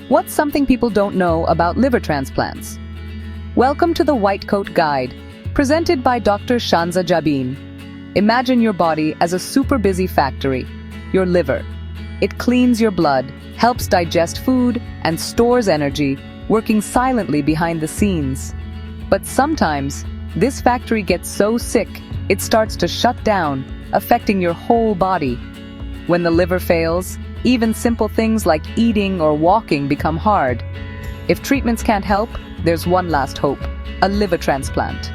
What's something people don't know about liver transplants? Welcome to the White Coat Guide, presented by Dr. Shanza Jabin. Imagine your body as a super busy factory, your liver. It cleans your blood, helps digest food, and stores energy, working silently behind the scenes. But sometimes, this factory gets so sick, it starts to shut down, affecting your whole body. When the liver fails, even simple things like eating or walking become hard. If treatments can't help, there's one last hope: a liver transplant.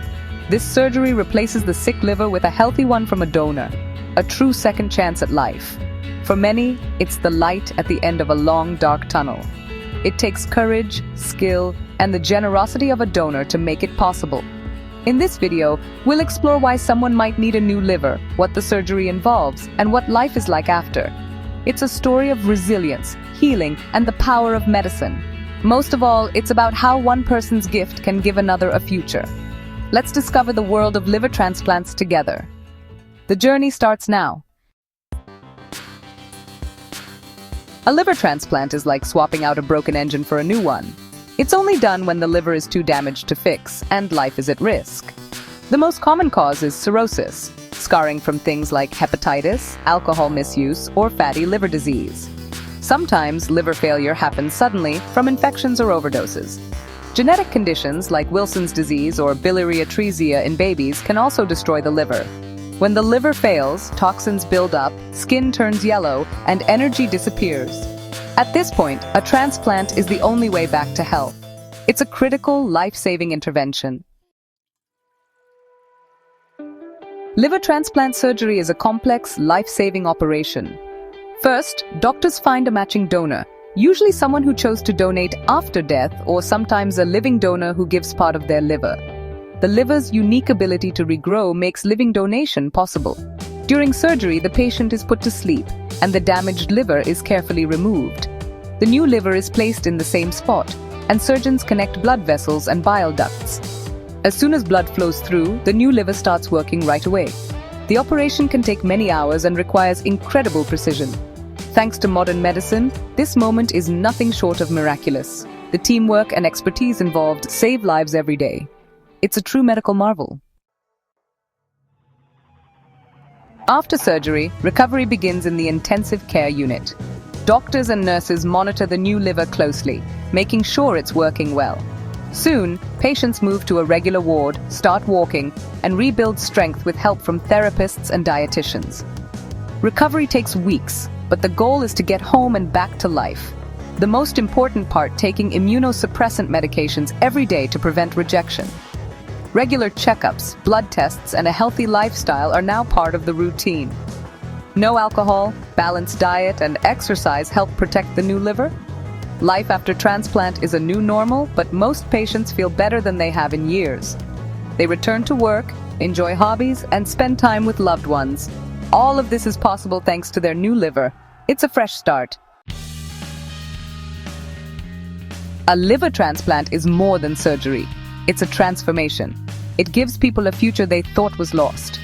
This surgery replaces the sick liver with a healthy one from a donor, a true second chance at life. For many, it's the light at the end of a long, dark tunnel. It takes courage, skill, and the generosity of a donor to make it possible. In this video, we'll explore why someone might need a new liver, what the surgery involves, and what life is like after. It's a story of resilience, healing, and the power of medicine. Most of all, it's about how one person's gift can give another a future. Let's discover the world of liver transplants together. The journey starts now. A liver transplant is like swapping out a broken engine for a new one. It's only done when the liver is too damaged to fix and life is at risk. The most common cause is cirrhosis, scarring from things like hepatitis, alcohol misuse, or fatty liver disease. Sometimes liver failure happens suddenly from infections or overdoses. Genetic conditions like Wilson's disease or biliary atresia in babies can also destroy the liver. When the liver fails, toxins build up, skin turns yellow, and energy disappears. At this point, a transplant is the only way back to health. It's a critical, life-saving intervention. Liver transplant surgery is a complex, life-saving operation. First, doctors find a matching donor, usually someone who chose to donate after death or sometimes a living donor who gives part of their liver. The liver's unique ability to regrow makes living donation possible. During surgery, the patient is put to sleep, and the damaged liver is carefully removed. The new liver is placed in the same spot, and surgeons connect blood vessels and bile ducts. As soon as blood flows through, the new liver starts working right away. The operation can take many hours and requires incredible precision. Thanks to modern medicine, this moment is nothing short of miraculous. The teamwork and expertise involved save lives every day. It's a true medical marvel. After surgery, recovery begins in the intensive care unit. Doctors and nurses monitor the new liver closely, making sure it's working well. Soon, patients move to a regular ward, start walking, and rebuild strength with help from therapists and dietitians. Recovery takes weeks, but the goal is to get home and back to life. The most important part, taking immunosuppressant medications every day to prevent rejection. Regular checkups, blood tests, and a healthy lifestyle are now part of the routine. No alcohol, balanced diet, and exercise help protect the new liver. Life after transplant is a new normal, but most patients feel better than they have in years. They return to work, enjoy hobbies, and spend time with loved ones. All of this is possible thanks to their new liver. It's a fresh start. A liver transplant is more than surgery. It's a transformation. It gives people a future they thought was lost.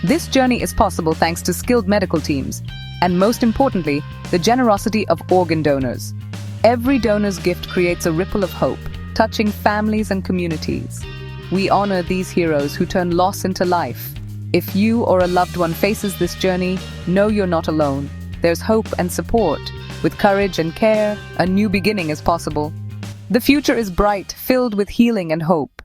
This journey is possible thanks to skilled medical teams, and most importantly, the generosity of organ donors. Every donor's gift creates a ripple of hope, touching families and communities. We honor these heroes who turn loss into life. If you or a loved one faces this journey, know you're not alone. There's hope and support. With courage and care, a new beginning is possible. The future is bright, filled with healing and hope.